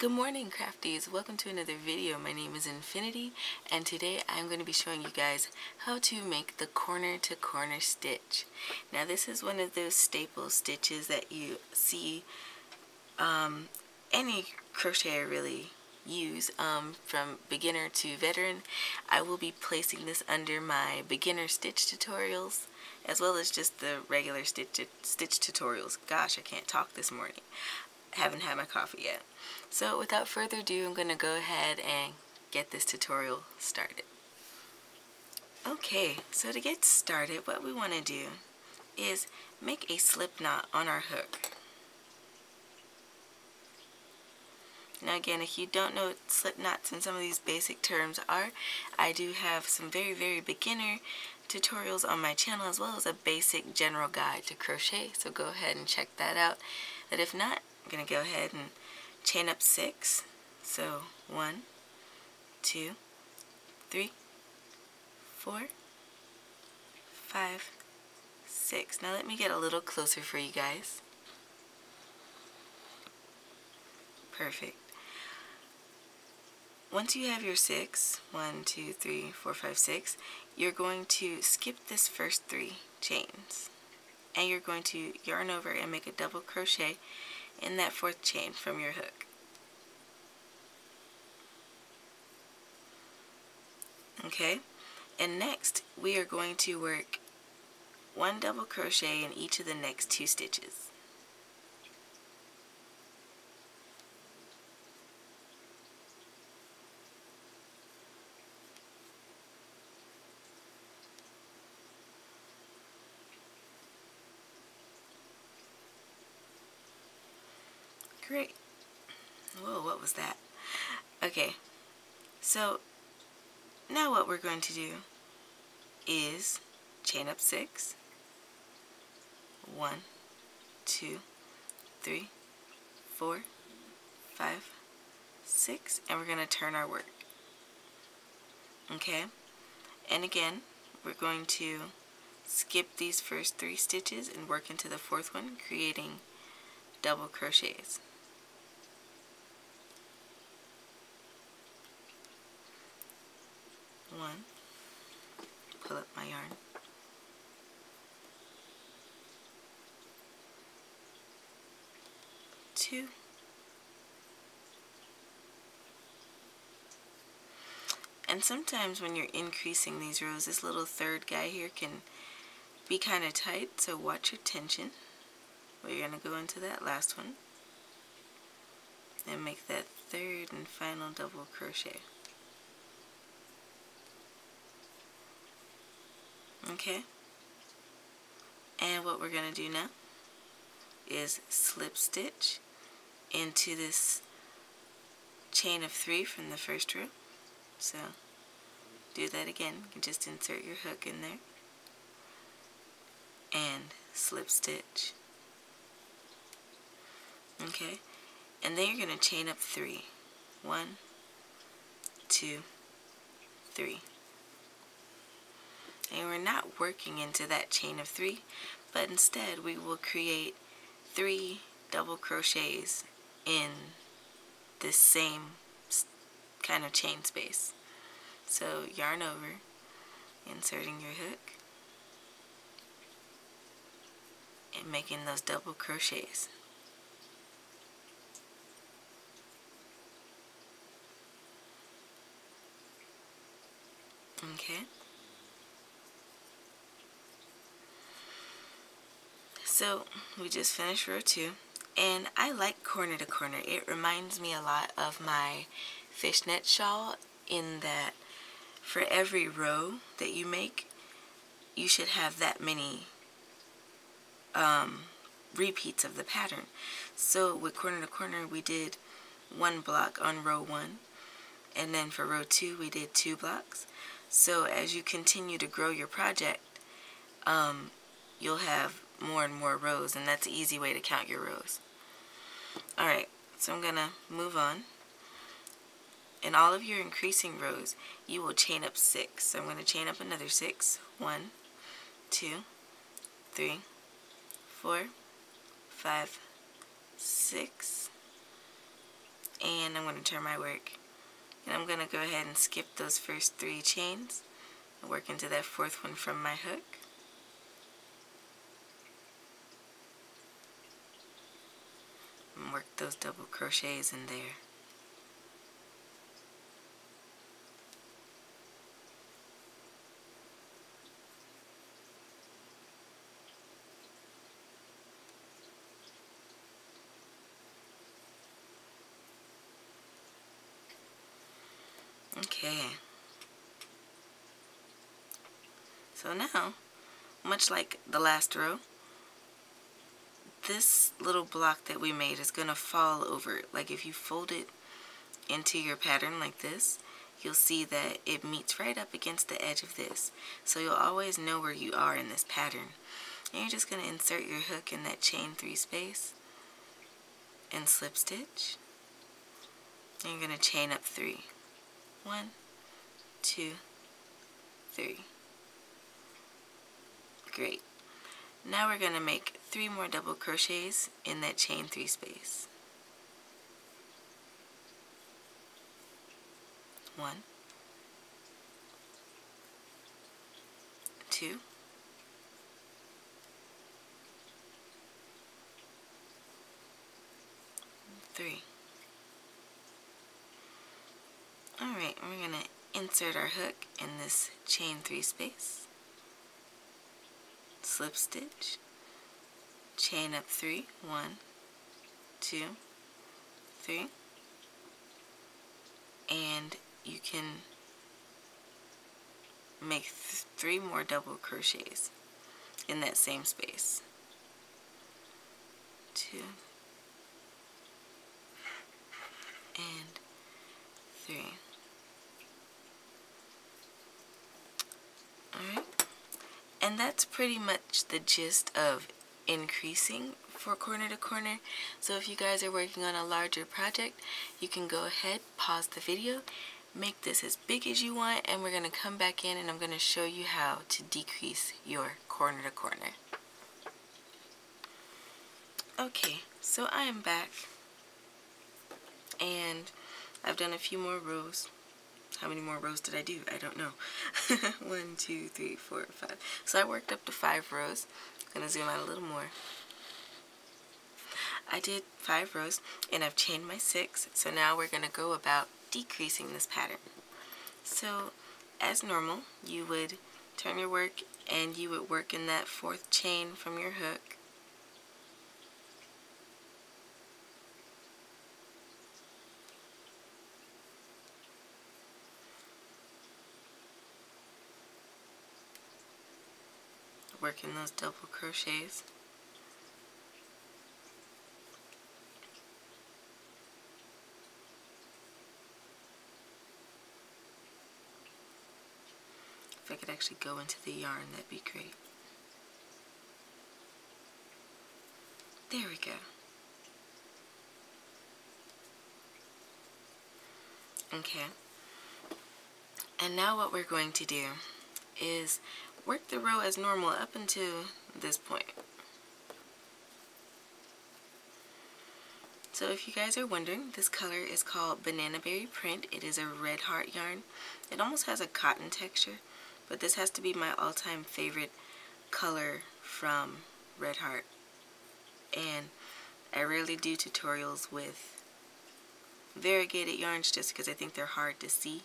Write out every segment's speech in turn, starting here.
Good morning, crafties. Welcome to another video. My name is Infiniti, and today I'm going to be showing you guys how to make the corner to corner stitch. Now this is one of those staple stitches that you see any crocheter really use, from beginner to veteran. I will be placing this under my beginner stitch tutorials as well as just the regular stitch tutorials. Gosh, I can't talk this morning. Haven't had my coffee yet. So without further ado, I'm going to go ahead and get this tutorial started. Okay, so to get started, what we want to do is make a slip knot on our hook. Now again, if you don't know what slip knots and some of these basic terms are, I do have some very beginner tutorials on my channel as well as a basic general guide to crochet, so go ahead and check that out. But if not, I'm going to go ahead and chain up 6. So 1, 2, 3, 4, 5, 6. Now let me get a little closer for you guys. Perfect. Once you have your 6, 1, 2, 3, 4, 5, 6, you're going to skip this first 3 chains. And you're going to yarn over and make a double crochet in that 4th chain from your hook. Okay, and next we are going to work 1 double crochet in each of the next 2 stitches. Great. Whoa, what was that? Okay, so now what we're going to do is chain up 6, 1, 2, 3, 4, 5, 6, and we're going to turn our work. Okay, and again, we're going to skip these first 3 stitches and work into the 4th one, creating double crochets. One, pull up my yarn, 2, and sometimes when you're increasing these rows, this little 3rd guy here can be kind of tight, so watch your tension. We're going to go into that last one and make that 3rd and final double crochet. Okay, and what we're going to do now is slip stitch into this chain of 3 from the first row. So do that again. You can just insert your hook in there and slip stitch. Okay, and then you're going to chain up 3. 1, 2, 3. And we're not working into that chain of 3, but instead we will create 3 double crochets in this same kind of chain space. So yarn over, inserting your hook, and making those double crochets. Okay. So we just finished row 2, and I like corner to corner. It reminds me a lot of my fishnet shawl in that for every row that you make, you should have that many repeats of the pattern. So with corner to corner, we did 1 block on row 1, and then for row 2 we did 2 blocks. So as you continue to grow your project, you'll have more and more rows, and that's an easy way to count your rows. Alright, so I'm going to move on. In all of your increasing rows, you will chain up 6. So I'm going to chain up another 6. 1, 2, 3, 4, 5, 6, and I'm going to turn my work. And I'm going to go ahead and skip those first 3 chains and work into that 4th one from my hook. And work those double crochets in there. Okay. So now, much like the last row, this little block that we made is going to fall over. Like if you fold it into your pattern like this, you'll see that it meets right up against the edge of this. So you'll always know where you are in this pattern. And you're just going to insert your hook in that chain 3 space and slip stitch. And you're going to chain up 3. 1, 2, 3. Great. Now we're going to make 3 more double crochets in that chain 3 space. 1, 2, 3. Alright, we're going to insert our hook in this chain 3 space, slip stitch, chain up 3, 1, 2, 3, and you can make 3 more double crochets in that same space. 2 and 3. Alright, and that's pretty much the gist of increasing for corner to corner. So if you guys are working on a larger project, you can go ahead, pause the video, make this as big as you want, and we're going to come back in and I'm going to show you how to decrease your corner to corner. Okay, so I am back and I've done a few more rows. How many more rows did I do? I don't know. 1, 2, 3, 4, 5. So I worked up to 5 rows. I'm going to zoom out a little more. I did 5 rows and I've chained my 6. So now we're going to go about decreasing this pattern. So as normal, you would turn your work and you would work in that 4th chain from your hook. Working those double crochets. If I could actually go into the yarn, that'd be great. There we go. Okay. And now what we're going to do is work the row as normal up until this point. So if you guys are wondering, this color is called Banana Berry Print. It is a red heart yarn. It almost has a cotton texture, but this has to be my all-time favorite color from Red Heart. And I rarely do tutorials with variegated yarns just because I think they're hard to see,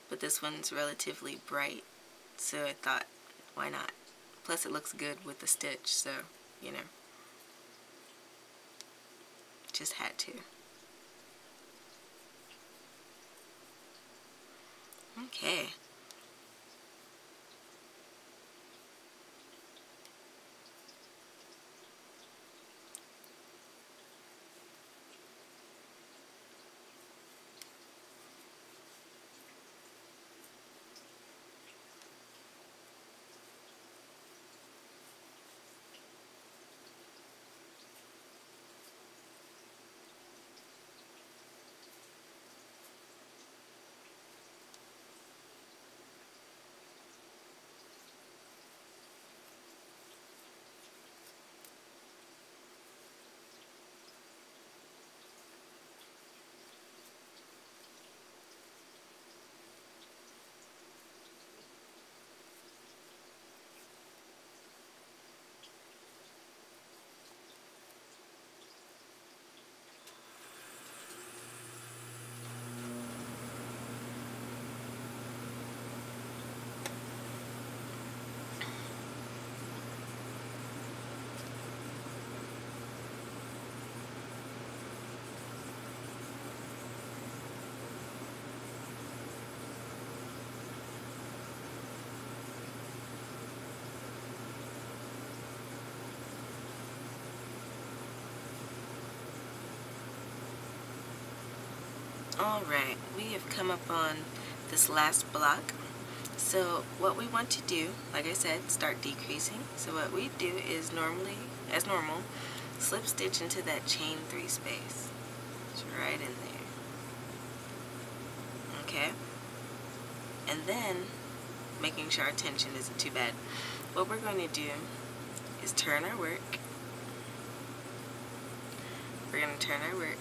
but this one's relatively bright, so I thought, why not? Plus it looks good with the stitch, so, you know, just had to. Okay. Alright, we have come up on this last block. So what we want to do, like I said, start decreasing. So what we do is as normal, slip stitch into that chain 3 space. It's right in there. Okay? And then, making sure our tension isn't too bad, what we're going to do is turn our work. We're going to turn our work.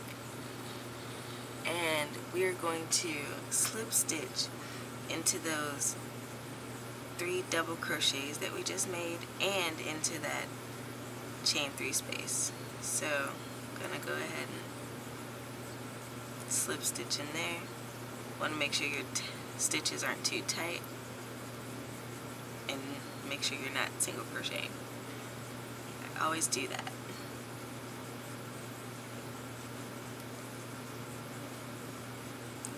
And we are going to slip stitch into those 3 double crochets that we just made and into that chain 3 space. So I'm going to go ahead and slip stitch in there. Want to make sure your stitches aren't too tight, and make sure you're not single crocheting. I always do that.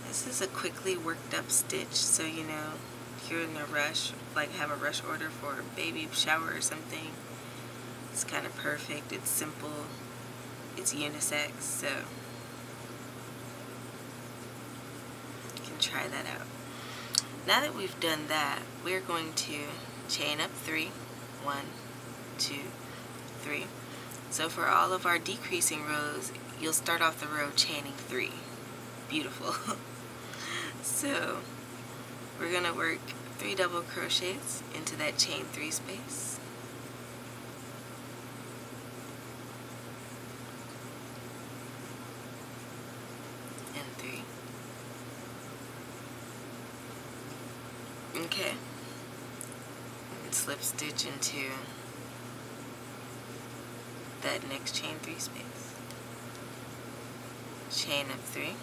This is a quickly worked up stitch, so you know, if you're in a rush, like have a rush order for a baby shower or something, it's kind of perfect. It's simple, it's unisex, so you can try that out. Now that we've done that, we're going to chain up 3, 1, 2, 3. So for all of our decreasing rows, you'll start off the row chaining 3. Beautiful. So we're going to work 3 double crochets into that chain 3 space. And 3. Okay. And slip stitch into that next chain 3 space. Chain up 3,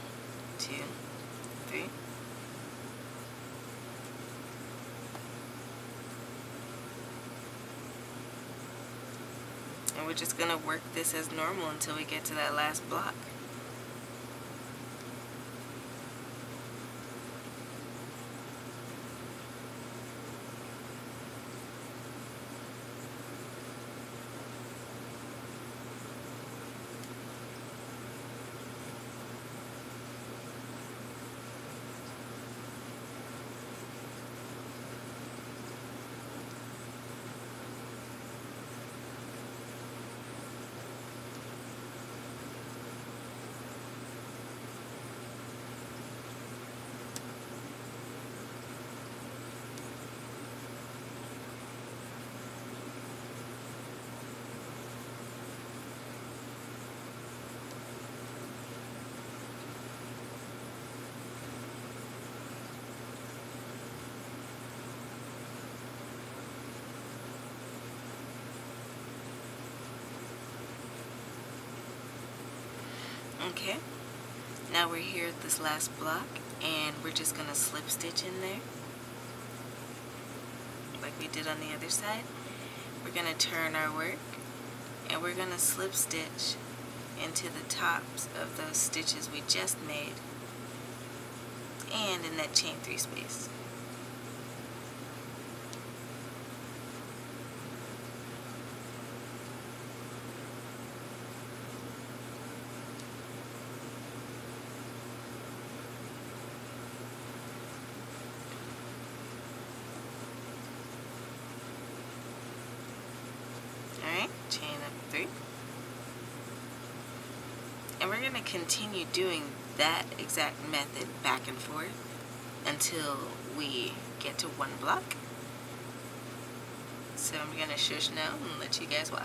2, 3. And we're just going to work this as normal until we get to that last block. Okay, now we're here at this last block, and we're just going to slip stitch in there like we did on the other side. We're going to turn our work, and we're going to slip stitch into the tops of those stitches we just made and in that chain 3 space. Chain up 3, and we're going to continue doing that exact method back and forth until we get to 1 block. So I'm going to shush now and let you guys watch.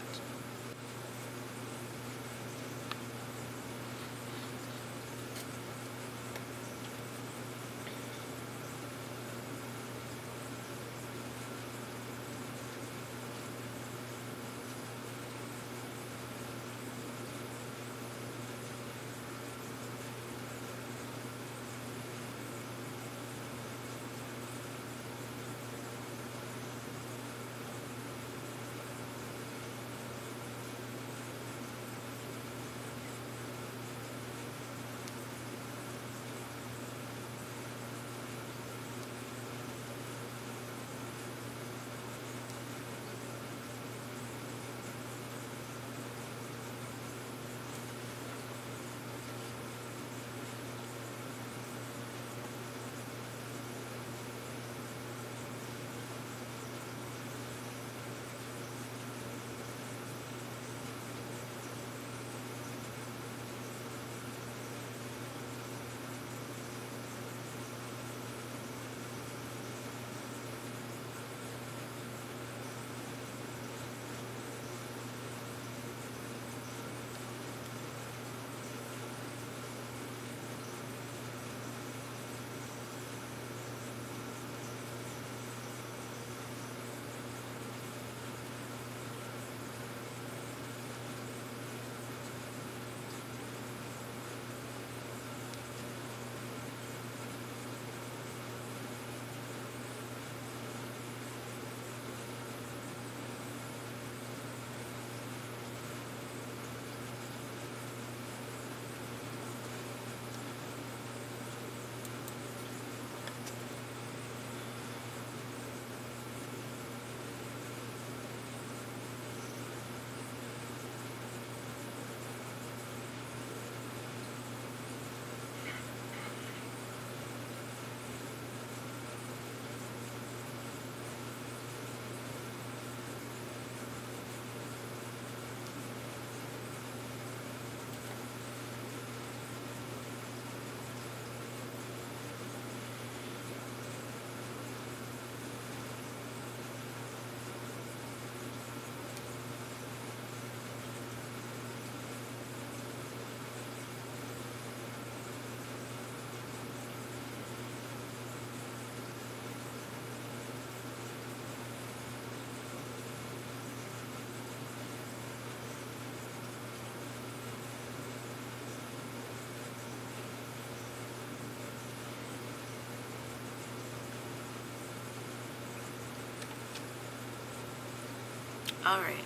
Alright,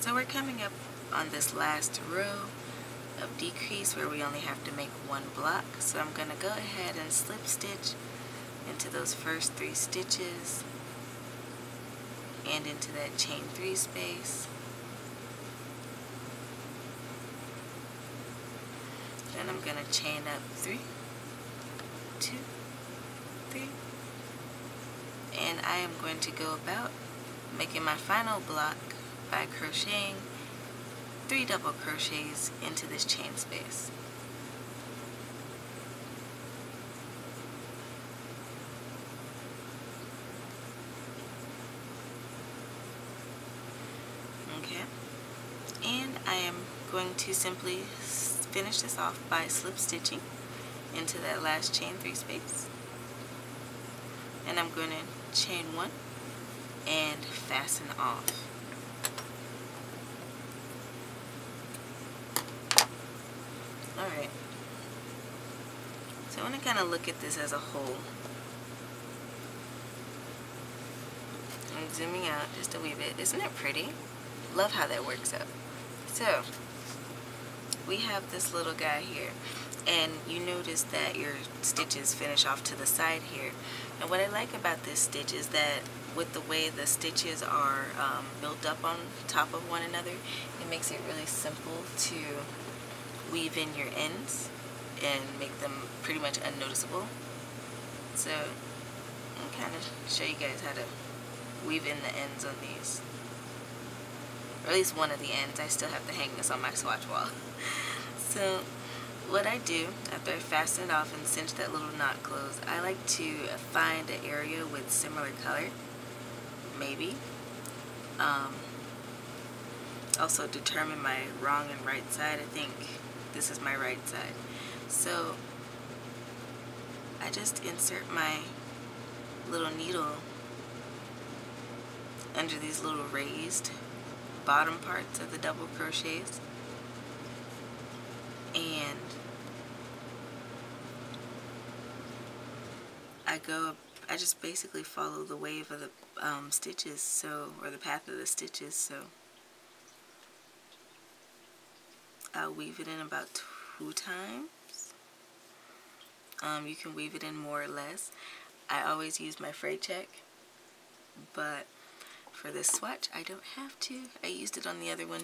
so we're coming up on this last row of decrease where we only have to make one block. So I'm going to go ahead and slip stitch into those first 3 stitches and into that chain 3 space. Then I'm going to chain up 3, 2, 3, and I am going to go about making my final block by crocheting 3 double crochets into this chain space. Okay, and I am going to simply finish this off by slip stitching into that last chain 3 space, and I'm going to chain 1 and fasten off. Alright, so I want to kind of look at this as a whole. I'm zooming out just a wee bit. Isn't it pretty? Love how that works out. So we have this little guy here, and you notice that your stitches finish off to the side here. And what I like about this stitch is that with the way the stitches are built up on top of one another, it makes it really simple to weave in your ends and make them pretty much unnoticeable. So I'll kind of show you guys how to weave in the ends on these, or at least one of the ends. I still have to hang this on my swatch wall. So what I do after I fasten it off and cinch that little knot closed, I like to find an area with similar color, maybe. Also determine my wrong and right side. I think this is my right side. So I just insert my little needle under these little raised bottom parts of the double crochets, and I just basically follow the wave of the stitches, so, or the path of the stitches. So I'll weave it in about 2 times. You can weave it in more or less. I always use my fray check, but for this swatch I don't have to. I used it on the other one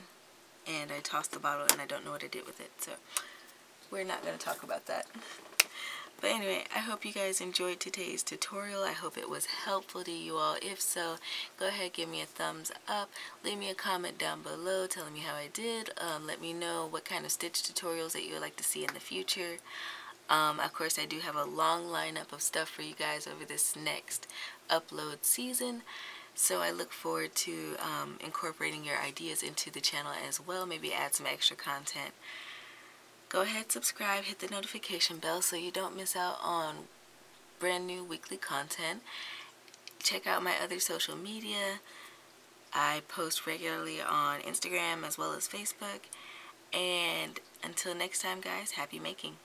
and I tossed the bottle and I don't know what I did with it, so we're not going to talk about that. But anyway, I hope you guys enjoyed today's tutorial. I hope it was helpful to you all. If so, go ahead, give me a thumbs up. Leave me a comment down below telling me how I did. Let me know what kind of stitch tutorials that you would like to see in the future. Of course, I do have a long lineup of stuff for you guys over this next upload season. So I look forward to incorporating your ideas into the channel as well. Maybe add some extra content. Go ahead, subscribe, hit the notification bell so you don't miss out on brand new weekly content. Check out my other social media. I post regularly on Instagram as well as Facebook. And until next time, guys, happy making.